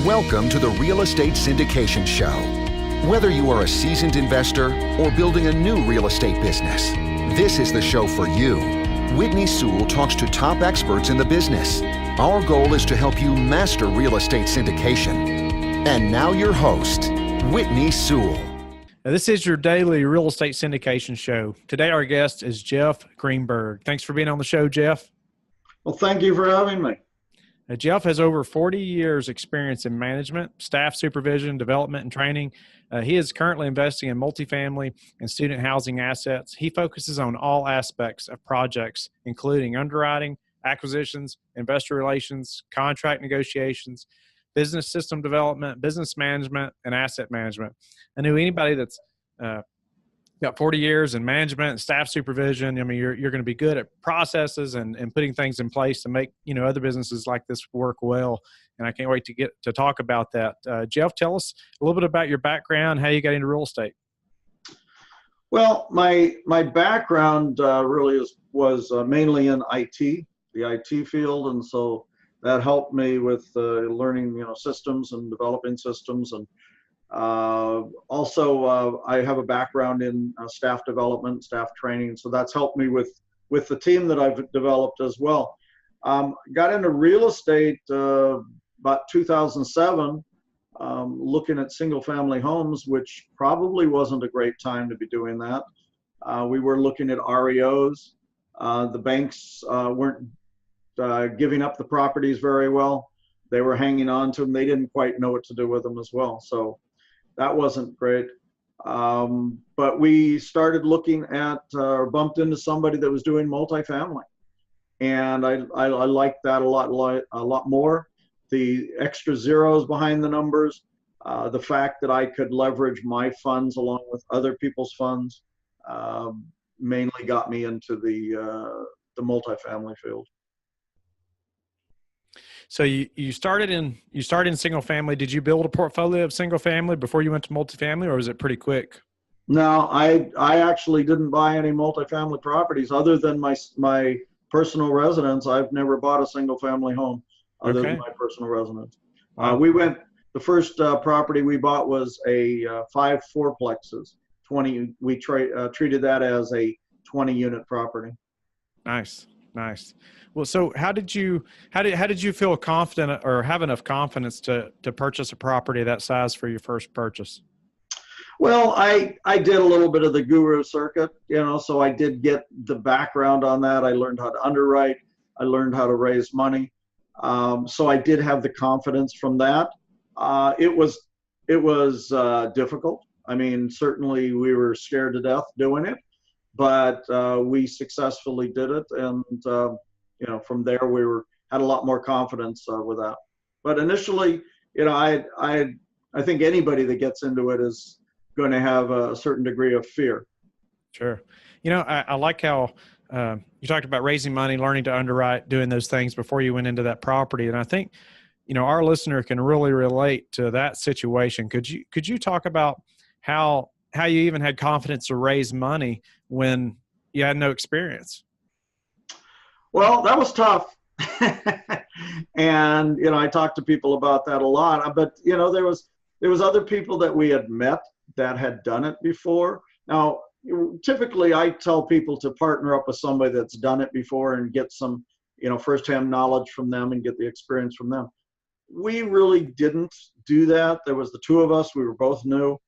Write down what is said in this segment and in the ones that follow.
Welcome to the Real Estate Syndication Show. Whether you are a seasoned investor or building a new real estate business, this is the show for you. Whitney Sewell talks to top experts in the business. Our goal is to help you master real estate syndication. And now your host, Whitney Sewell. Now, this is your daily real estate syndication show. Today, our guest is Jeff Greenberg. Thanks for being on the show, Jeff. Well, thank you for having me. Now, Jeff has over 40 years experience in management, staff supervision, development, and training. He is currently investing in multifamily and student housing assets. He focuses on all aspects of projects, including underwriting, acquisitions, investor relations, contract negotiations, business system development, business management, and asset management. I knew anybody that's got 40 years in management and staff supervision. I mean, you're going to be good at processes and putting things in place to make, other businesses like this work well. And I can't wait to get to talk about that. Jeff, tell us a little bit about your background, how you got into real estate. Well, my background really was mainly in IT, the IT field. And so that helped me with learning, systems and developing systems. And also, I have a background in staff development, staff training, so that's helped me with the team that I've developed as well. Got into real estate about 2007, looking at single-family homes, which probably wasn't a great time to be doing that. We were looking at REOs. The banks weren't giving up the properties very well. They were hanging on to them. They didn't quite know what to do with them as well. So that wasn't great. But we started looking at, or bumped into somebody that was doing multifamily. And I liked that a lot more. The extra zeros behind the numbers, the fact that I could leverage my funds along with other people's funds, mainly got me into the multifamily field. So you started in single family. Did you build a portfolio of single family before you went to multifamily, or was it pretty quick? No, I actually didn't buy any multifamily properties other than my personal residence. I've never bought a single family home other than my personal residence. Wow. The first property we bought was a 5 fourplexes. 20. We treated that as a 20-unit property. Nice. Well, so how did you feel confident or have enough confidence to purchase a property that size for your first purchase? Well, I did a little bit of the guru circuit, so I did get the background on that. I learned how to underwrite. I learned how to raise money. So I did have the confidence from that. It was difficult. I mean, certainly we were scared to death doing it, but we successfully did it. And, from there we had a lot more confidence with that. But initially, I think anybody that gets into it is going to have a certain degree of fear. Sure. I like how you talked about raising money, learning to underwrite, doing those things before you went into that property. And I think, our listener can really relate to that situation. Could you talk about how you even had confidence to raise money when you had no experience? Well, that was tough. And, I talked to people about that a lot, but, there was other people that we had met that had done it before. Now, typically I tell people to partner up with somebody that's done it before and get some, firsthand knowledge from them and get the experience from them. We really didn't do that. There was the two of us. We were both new.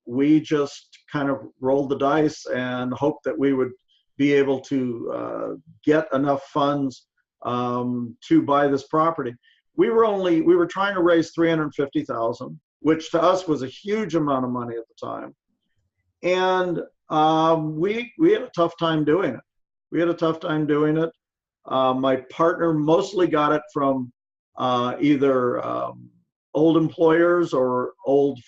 We just kind of rolled the dice and hoped that we would be able to get enough funds to buy this property. We were trying to raise $350,000, which to us was a huge amount of money at the time. And we had a tough time doing it. My partner mostly got it from either old employers or old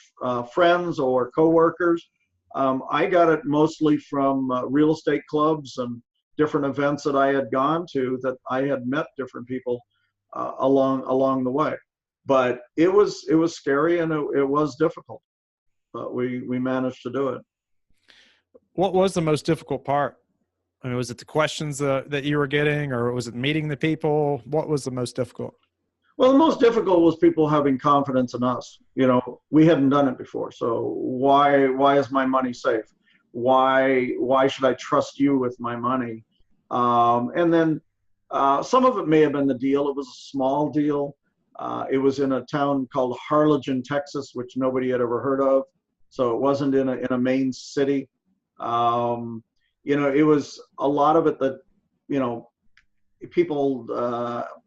friends or coworkers. I got it mostly from real estate clubs and different events that I had gone to, that I had met different people along the way. But it was scary and it was difficult, but we managed to do it. What was the most difficult part? I mean, was it the questions that you were getting, or was it meeting the people? What was the most difficult? Well, the most difficult was people having confidence in us. You know, we hadn't done it before, so why is my money safe? Why should I trust you with my money? And then some of it may have been the deal. It was a small deal. It was in a town called Harlingen, Texas, which nobody had ever heard of. So it wasn't in a main city. You know, it was a lot of it that, you know, people,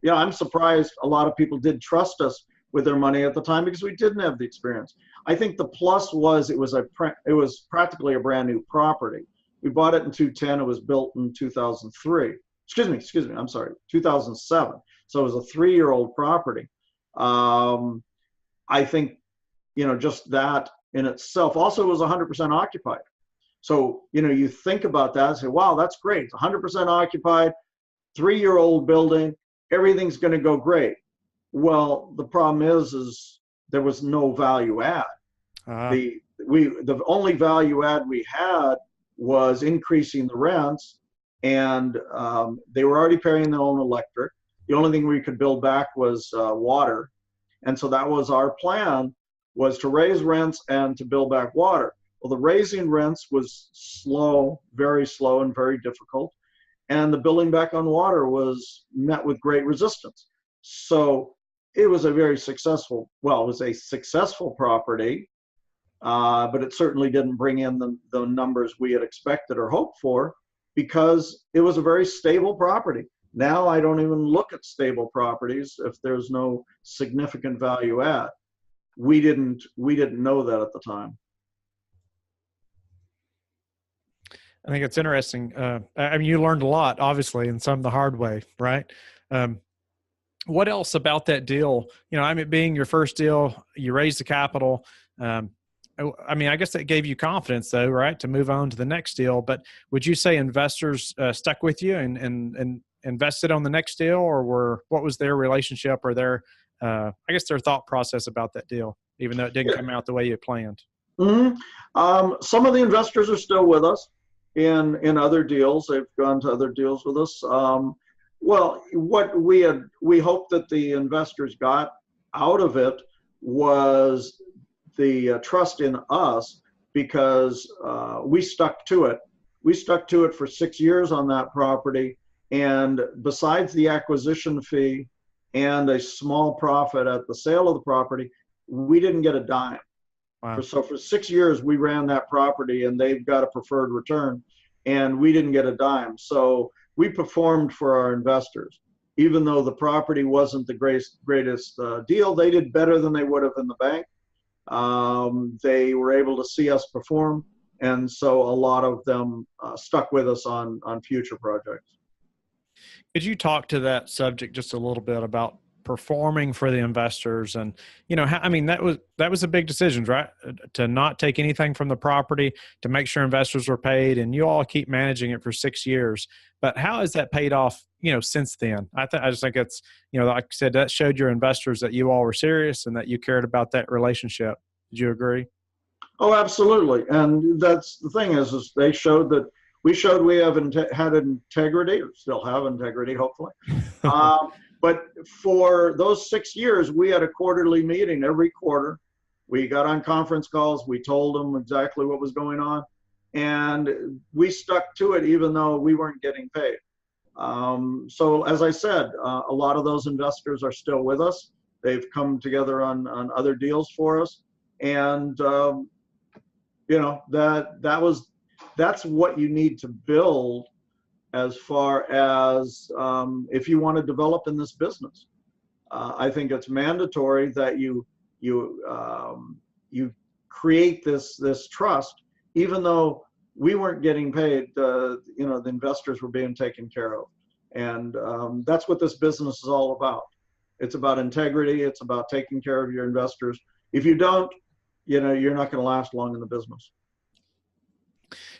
yeah, I'm surprised a lot of people did trust us with their money at the time because we didn't have the experience. I think the plus was it was practically a brand new property. We bought it in 2010. It was built in 2003. Excuse me. I'm sorry, 2007. So it was a 3-year-old property. I think, you know, just that in itself. Also, it was 100% occupied. So, you know, you think about that and say, wow, that's great. 100% occupied, 3-year-old building, everything's going to go great. Well, the problem is there was no value add. The only value add we had was increasing the rents, and they were already paying their own electric. The only thing we could build back was water. And so that was our plan, was to raise rents and to build back water. Well, the raising rents was slow, very slow and very difficult. And the building back on water was met with great resistance. So it was a very successful, well, it was a successful property, but it certainly didn't bring in the numbers we had expected or hoped for, because it was a very stable property. Now I don't even look at stable properties if there's no significant value add. We didn't know that at the time. I think it's interesting. I mean, you learned a lot, obviously, and some the hard way, right? What else about that deal? You know, I mean, being your first deal, you raised the capital. I mean, I guess that gave you confidence, though, right, to move on to the next deal. But would you say investors stuck with you and invested on the next deal, or what was their relationship or their, I guess, their thought process about that deal, even though it didn't come out the way you we Mm-hmm. Some of the investors are still with us in other deals. They've gone to other deals with us. Well, what we hoped that the investors got out of it was the trust in us, because we stuck to it. We stuck to it for 6 years on that property. And besides the acquisition fee and a small profit at the sale of the property, we didn't get a dime. Wow. So for 6 years, we ran that property, and they've got a preferred return, and we didn't get a dime. So we performed for our investors. Even though the property wasn't the greatest deal, they did better than they would have in the bank. They were able to see us perform, and so a lot of them stuck with us on future projects. Could you talk to that subject just a little bit about performing for the investors? And, you know, I mean, that was a big decision, right? To not take anything from the property, to make sure investors were paid, and you all keep managing it for 6 years. But how has that paid off, you know, since then? I just think it's, you know, like I said, that showed your investors that you all were serious and that you cared about that relationship. Did you agree? Oh, absolutely. And that's the thing is they showed that we showed we have had integrity, or still have integrity, hopefully. But for those 6 years, we had a quarterly meeting every quarter. We got on conference calls. We told them exactly what was going on. And we stuck to it even though we weren't getting paid. So as I said, a lot of those investors are still with us. They've come together on other deals for us. And, you know, that's what you need to build as far as if you want to develop in this business. I think it's mandatory that you create this trust, even though we weren't getting paid. You know, the investors were being taken care of, and that's what this business is all about. It's about integrity. It's about taking care of your investors. If you don't, you know, you're not going to last long in the business.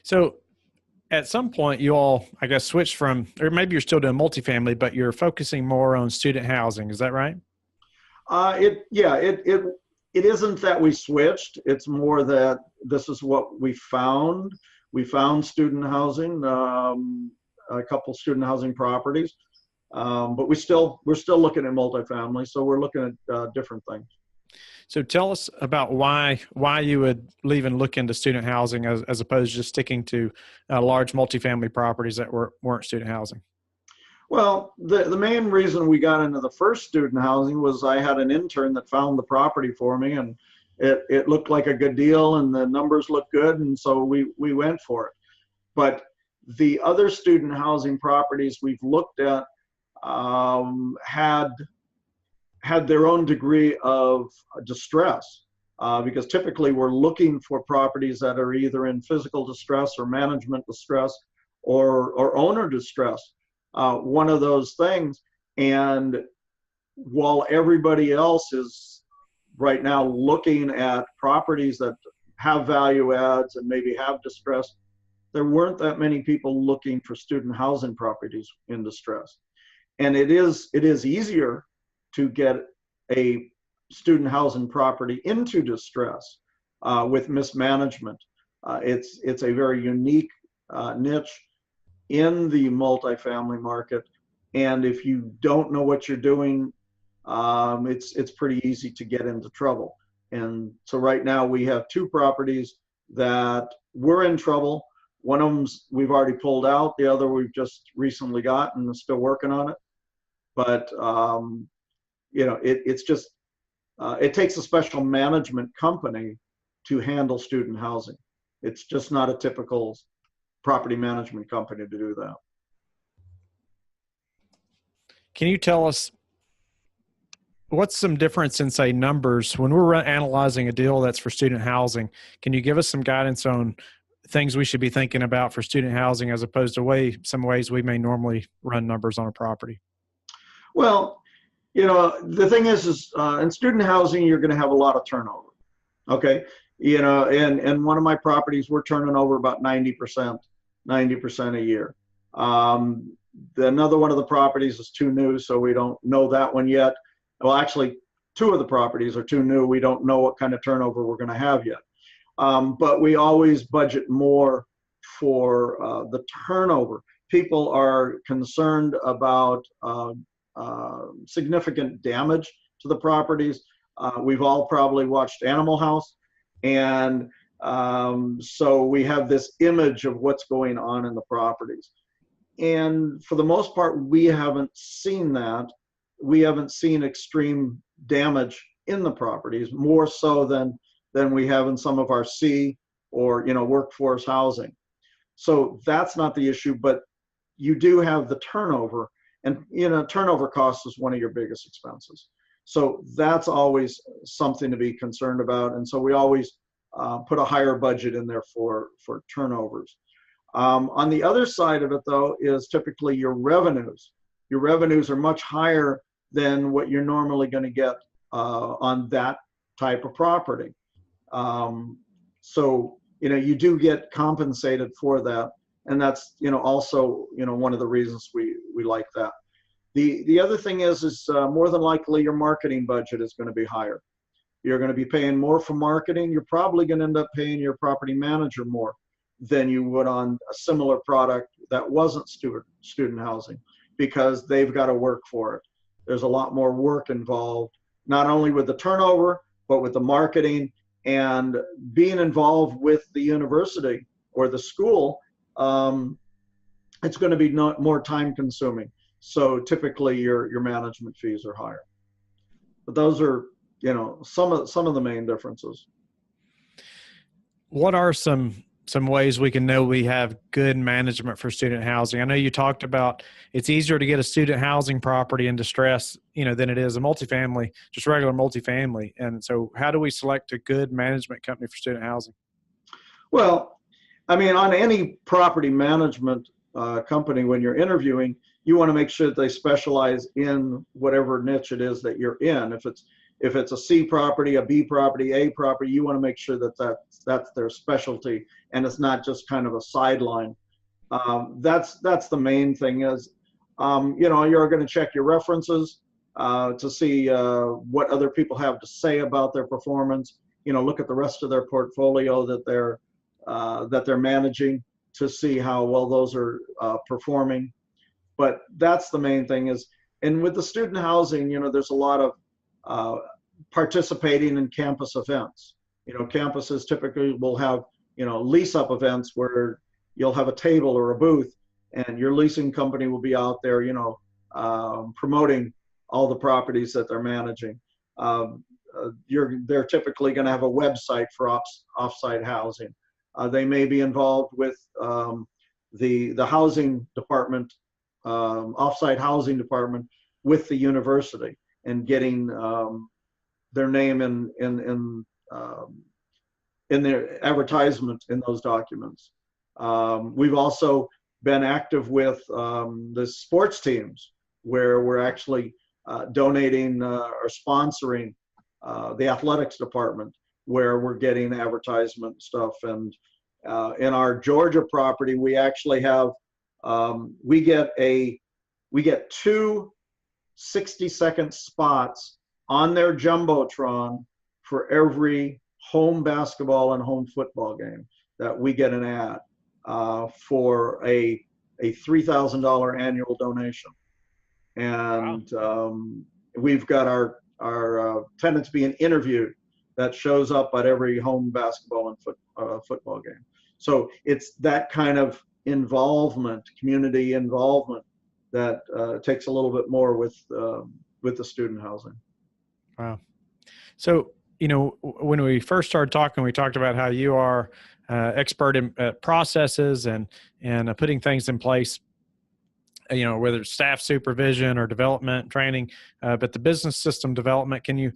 So at some point you all, I guess, switched from, or maybe you're still doing multifamily, but you're focusing more on student housing. Is that right? It isn't that we switched. It's more that this is what we found. We found student housing, a couple student housing properties. But we're still looking at multifamily, so we're looking at different things. So tell us about why you would even look into student housing as opposed to just sticking to large multifamily properties that weren't student housing. Well, the main reason we got into the first student housing was I had an intern that found the property for me, and it looked like a good deal and the numbers looked good, and so we went for it. But the other student housing properties we've looked at had their own degree of distress, because typically we're looking for properties that are either in physical distress or management distress or owner distress, one of those things. And while everybody else is right now looking at properties that have value adds and maybe have distress, there weren't that many people looking for student housing properties in distress. And it is easier to get a student housing property into distress with mismanagement. It's a very unique niche in the multifamily market, and if you don't know what you're doing, it's pretty easy to get into trouble. And so right now we have two properties that we're in trouble. One of them's we've already pulled out. The other we've just recently got and are still working on it. But it's just it takes a special management company to handle student housing. It's just not a typical property management company to do that. Can you tell us what's some difference in, say, numbers when we're analyzing a deal that's for student housing? Can you give us some guidance on things we should be thinking about for student housing as opposed to some ways we may normally run numbers on a property? Well, the thing is in student housing, you're going to have a lot of turnover. Okay. And one of my properties, we're turning over about 90% a year. Another one of the properties is too new, so we don't know that one yet. Well, actually, two of the properties are too new. We don't know what kind of turnover we're going to have yet. But we always budget more for the turnover. People are concerned about significant damage to the properties. We've all probably watched Animal House, and so we have this image of what's going on in the properties. And for the most part, we haven't seen that. We haven't seen extreme damage in the properties, more so than we have in some of our C or workforce housing. So that's not the issue, but you do have the turnover, and turnover cost is one of your biggest expenses. So that's always something to be concerned about, and so we always put a higher budget in there for turnovers. On the other side of it, though, is typically your revenues. Your revenues are much higher than what you're normally going to get on that type of property. So you do get compensated for that, and that's also one of the reasons we like that. The other thing is more than likely your marketing budget is going to be higher. You're going to be paying more for marketing. You're probably going to end up paying your property manager more than you would on a similar product that wasn't student housing, because they've got to work for it. There's a lot more work involved, not only with the turnover, but with the marketing and being involved with the university or the school. It's going to be more time consuming. So typically your management fees are higher. But those are, some of the main differences. What are some ways we can know we have good management for student housing? I know you talked about it's easier to get a student housing property in distress, than it is a multifamily, just regular multifamily. And so how do we select a good management company for student housing? Well, on any property management company, when you're interviewing, you want to make sure that they specialize in whatever niche it is that you're in. If it's a C property, a B property, A property, you want to make sure that that's their specialty and it's not just kind of a sideline. That's the main thing is, you're going to check your references to see what other people have to say about their performance. Look at the rest of their portfolio that they're managing to see how well those are performing. but that's the main thing is, and with the student housing, there's a lot of participating in campus events. Campuses typically will have, lease up events where you'll have a table or a booth, and your leasing company will be out there, promoting all the properties that they're managing. They're typically going to have a website for offsite housing. They may be involved with the housing department, offsite housing department with the university, and getting their name in their advertisement in those documents. We've also been active with the sports teams, where we're actually donating or sponsoring the athletics department, where we're getting advertisement stuff. And in our Georgia property, we actually have we get 2 60-second spots on their jumbotron for every home basketball and home football game that we get an ad for a $3,000 annual donation. And wow. We've got our tenants being interviewed that shows up at every home basketball and football game. So it's that kind of involvement, community involvement, that takes a little bit more with the student housing. Wow. So, when we first started talking, we talked about how you are expert in processes and putting things in place, whether it's staff supervision or development training, but the business system development. Can you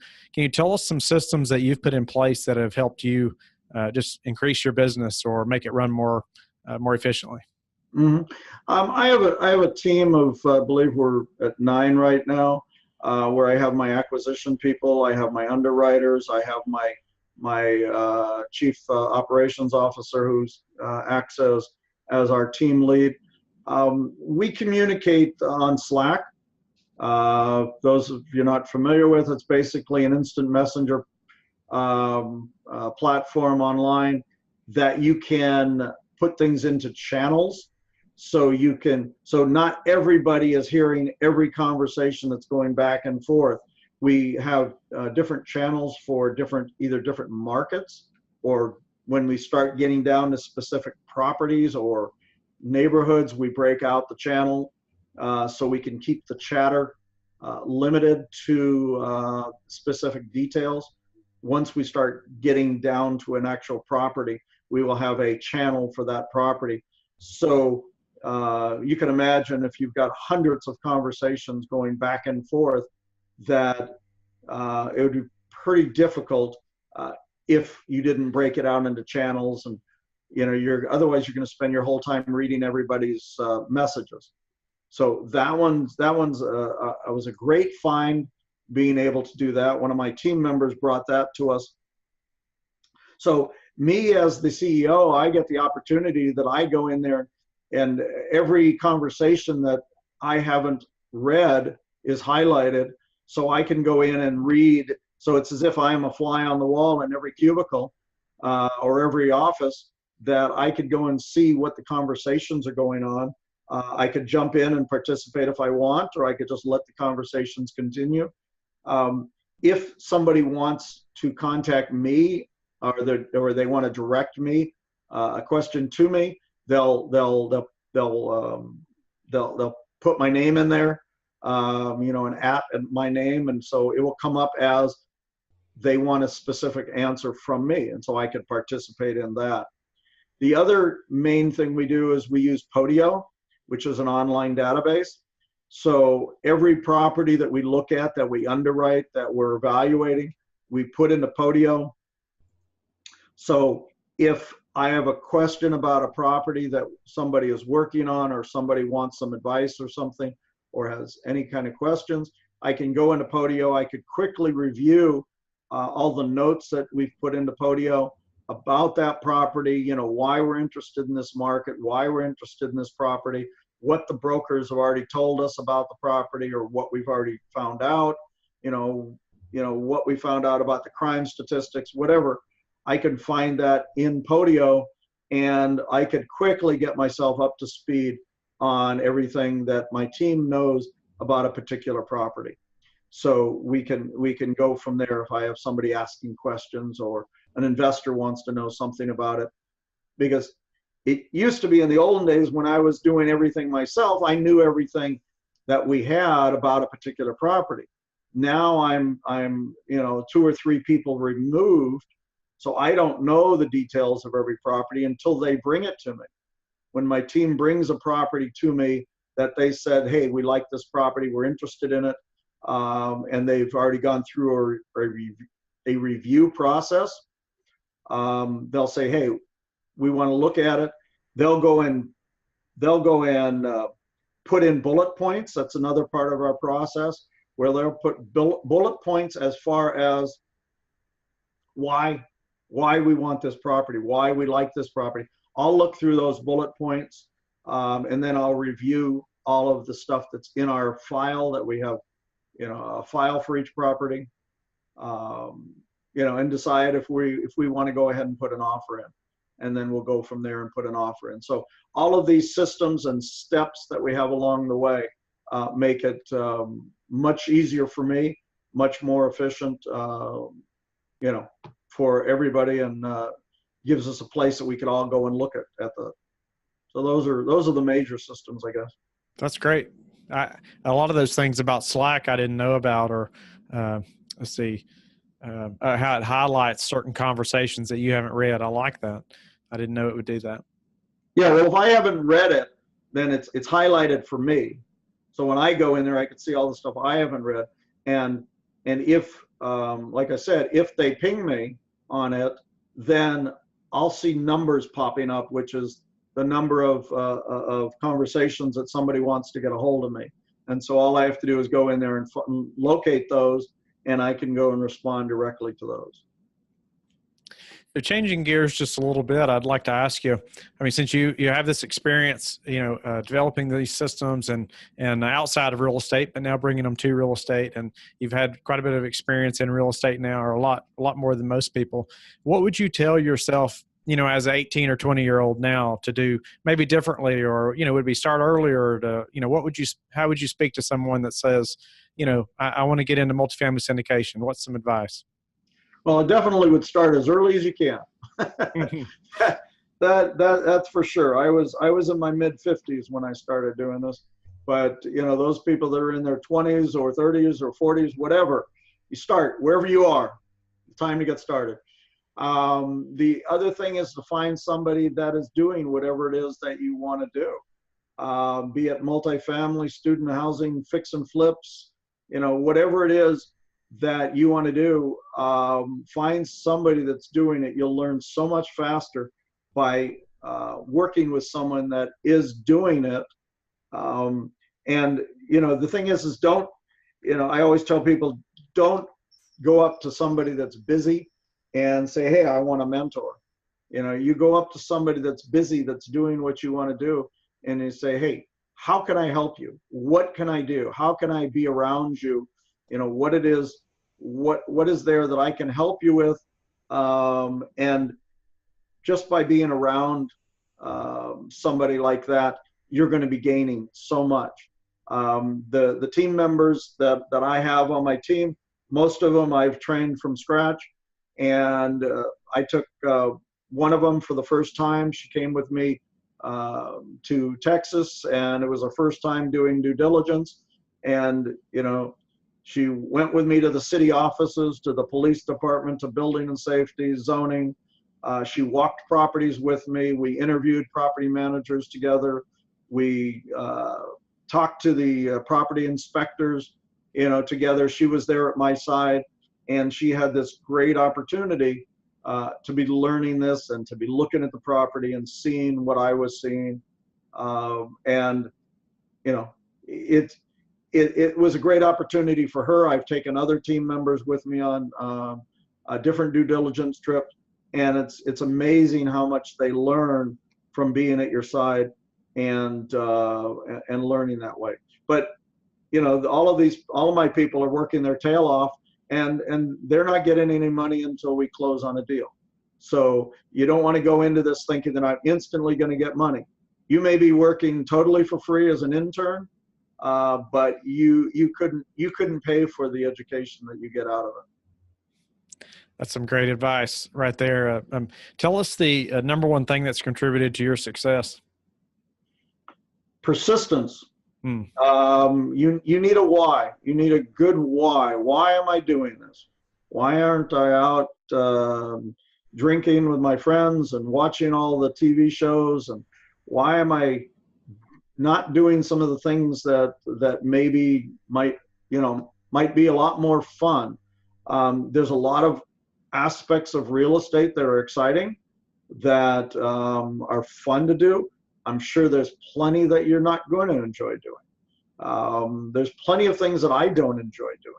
tell us some systems that you've put in place that have helped you just increase your business or make it run more efficiently? Mm-hmm. I have a team of, I believe we're at 9 right now, where I have my acquisition people, I have my underwriters, I have my chief operations officer who's acts as our team lead. We communicate on Slack. Those of you not familiar with, it's basically an instant messenger platform online that you can put things into channels. So not everybody is hearing every conversation that's going back and forth. We have different channels for either different markets, or when we start getting down to specific properties or neighborhoods, we break out the channel so we can keep the chatter limited to specific details. Once we start getting down to an actual property, we will have a channel for that property. So you can imagine if you've got hundreds of conversations going back and forth, that it would be pretty difficult if you didn't break it out into channels, and otherwise you're going to spend your whole time reading everybody's messages. So that was a great find, being able to do that. One of my team members brought that to us. So me as the CEO, I get the opportunity that I go in there, and every conversation that I haven't read is highlighted, so I can go in and read. So it's as if I am a fly on the wall in every cubicle or every office, that I could go and see what the conversations are going on. I could jump in and participate if I want, or I could just let the conversations continue. If somebody wants to contact me, or they want to direct me a question to me, they'll put my name in there, an at my name, and so it will come up as they want a specific answer from me, and so I could participate in that. The other main thing we do is we use Podio, which is an online database. So every property that we look at, that we underwrite, that we're evaluating, we put into Podio. So if I have a question about a property that somebody is working on, or somebody wants some advice or something, or has any kind of questions, I can go into Podio. I could quickly review all the notes that we've put into Podio about that property, why we're interested in this market, why we're interested in this property, what the brokers have already told us about the property, or what we've already found out, what we found out about the crime statistics, whatever. I can find that in Podio, and I could quickly get myself up to speed on everything that my team knows about a particular property. So we can go from there if I have somebody asking questions or an investor wants to know something about it. Because it used to be in the olden days when I was doing everything myself, I knew everything that we had about a particular property. Now I'm you know, 2 or 3 people removed, so I don't know the details of every property until they bring it to me. When my team brings a property to me that they said, hey, we like this property, we're interested in it, and they've already gone through a review process, they'll say, hey, we want to look at it. They'll go and put in bullet points. That's another part of our process, where they'll put bullet points as far as why we want this property, why we like this property. I'll look through those bullet points, and then I'll review all of the stuff that's in our file that we have, you know, a file for each property, you know, and decide if we want to go ahead and put an offer in. And then we'll go from there and put an offer in. So all of these systems and steps that we have along the way make it much easier for me, much more efficient, you know, for everybody, and gives us a place that we could all go and look at the. So those are the major systems, I guess. That's great. A lot of those things about Slack I didn't know about, or let's see, how it highlights certain conversations that you haven't read. I like that. I didn't know it would do that. Yeah, well, if I haven't read it, then it's highlighted for me. So when I go in there, I can see all the stuff I haven't read. And if, like I said, if they ping me on it, then I'll see numbers popping up, which is the number of conversations that somebody wants to get a hold of me. And so all I have to do is go in there and locate those, and I can go and respond directly to those. So changing gears just a little bit, I'd like to ask you, I mean, since you have this experience, you know, developing these systems and outside of real estate, but now bringing them to real estate, and you've had quite a bit of experience in real estate now, or a lot more than most people. What would you tell yourself, you know, as an 18 or 20-year-old now to do maybe differently, or, you know, would be start earlier to, you know, how would you speak to someone that says, you know, I want to get into multifamily syndication? What's some advice? Well, I definitely would start as early as you can. That's for sure. I was in my mid-50s when I started doing this, but you know, those people that are in their 20s or 30s or 40s, whatever, you start wherever you are. Time to get started. The other thing is to find somebody that is doing whatever it is that you want to do, be it multifamily, student housing, fix and flips, you know, whatever it is that you want to do, find somebody that's doing it. You'll learn so much faster by working with someone that is doing it. And you know, the thing is don't, you know, I always tell people, don't go up to somebody that's busy and say, hey, I want a mentor. You know, you go up to somebody that's busy, that's doing what you want to do, and you say, hey, how can I help you? What can I do? How can I be around you? You know, what it is, what is there that I can help you with? And just by being around somebody like that, you're going to be gaining so much. The team members that I have on my team, most of them I've trained from scratch. And I took one of them for the first time. She came with me to Texas, and it was her first time doing due diligence. And, you know, she went with me to the city offices, to the police department, to building and safety, zoning. She walked properties with me. We interviewed property managers together. We talked to the property inspectors, you know, together. She was there at my side, and she had this great opportunity to be learning this and to be looking at the property and seeing what I was seeing. And, you know, it was a great opportunity for her. I've taken other team members with me on a different due diligence trip, and it's amazing how much they learn from being at your side and learning that way. But you know, all of my people are working their tail off, and they're not getting any money until we close on a deal. So you don't want to go into this thinking that I'm instantly going to get money. you may be working totally for free as an intern, but you couldn't pay for the education that you get out of it. That's some great advice right there. Tell us the number one thing that's contributed to your success. Persistence. You need a why. You need a good why. Why am I doing this? Why aren't I out drinking with my friends and watching all the TV shows? And why am I not doing some of the things that maybe might be a lot more fun? There's a lot of aspects of real estate that are exciting, that are fun to do. I'm sure there's plenty that you're not going to enjoy doing. There's plenty of things that I don't enjoy doing.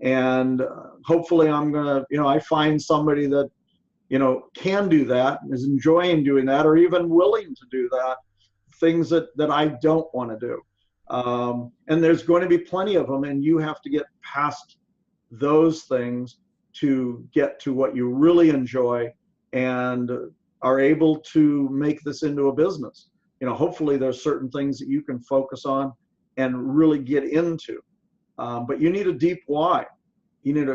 And hopefully I'm going to, I find somebody that, can do that, is enjoying doing that, or even willing to do that, things that I don't want to do. And there's going to be plenty of them, and you have to get past those things to get to what you really enjoy and are able to make this into a business. Hopefully there's certain things that you can focus on and really get into. But you need a deep why. You need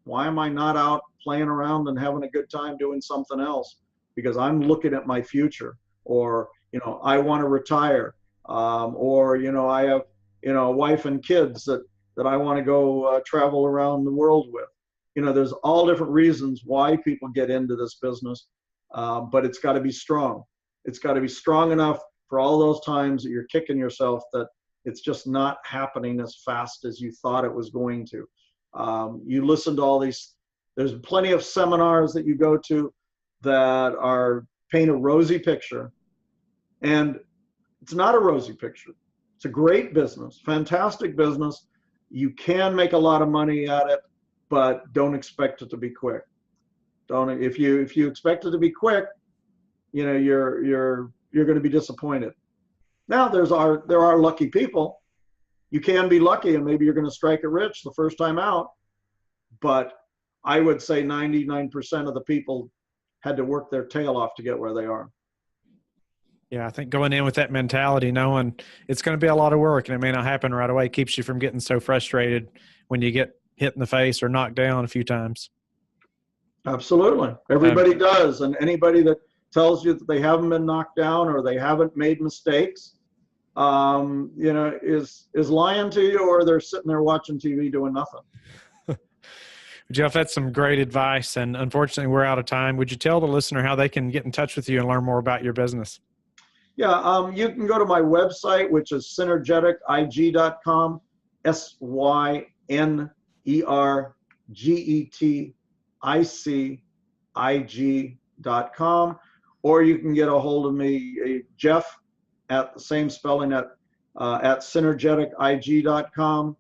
why am I not out playing around and having a good time doing something else? Because I'm looking at my future, or, I want to retire, or, I have, a wife and kids that I want to go travel around the world with. There's all different reasons why people get into this business, but it's got to be strong. It's got to be strong enough for all those times that you're kicking yourself that it's just not happening as fast as you thought it was going to. You listen to all these, there's plenty of seminars that you go to that paint a rosy picture, and it's not a rosy picture. It's a great business, fantastic business. You can make a lot of money at it, but don't expect it to be quick. If you expect it to be quick, you're going to be disappointed. Now there are lucky people. You can be lucky, and maybe you're going to strike it rich the first time out. But I would say 99% of the people had to work their tail off to get where they are. Yeah, I think going in with that mentality, knowing it's going to be a lot of work and it may not happen right away, keeps you from getting so frustrated when you get hit in the face or knocked down a few times. Absolutely. Everybody does. And anybody that tells you that they haven't been knocked down or they haven't made mistakes, is lying to you, or they're sitting there watching TV doing nothing. Jeff, that's some great advice. And unfortunately, we're out of time. Would you tell the listener how they can get in touch with you and learn more about your business? Yeah, you can go to my website, which is synergetic.ig.com, synergetic.ig.com, or you can get a hold of me, Jeff, at the same spelling at synergetic.ig.com.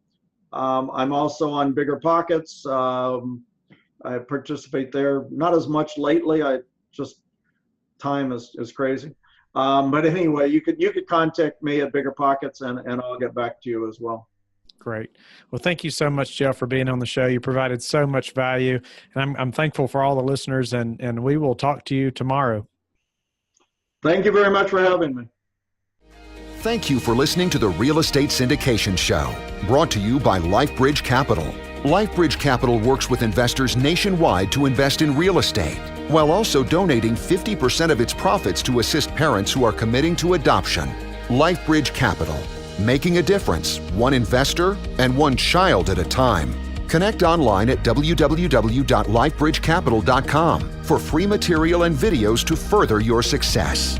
I'm also on Bigger Pockets. I participate there, not as much lately. Time is crazy. But anyway, you could contact me at Bigger Pockets, and I'll get back to you as well. Great. Well, thank you so much, Jeff, for being on the show. You provided so much value, and I'm thankful for all the listeners, and we will talk to you tomorrow. Thank you very much for having me. Thank you for listening to the Real Estate Syndication Show, brought to you by LifeBridge Capital. LifeBridge Capital works with investors nationwide to invest in real estate, while also donating 50% of its profits to assist parents who are committing to adoption. LifeBridge Capital, making a difference, one investor and one child at a time. Connect online at www.lifebridgecapital.com for free material and videos to further your success.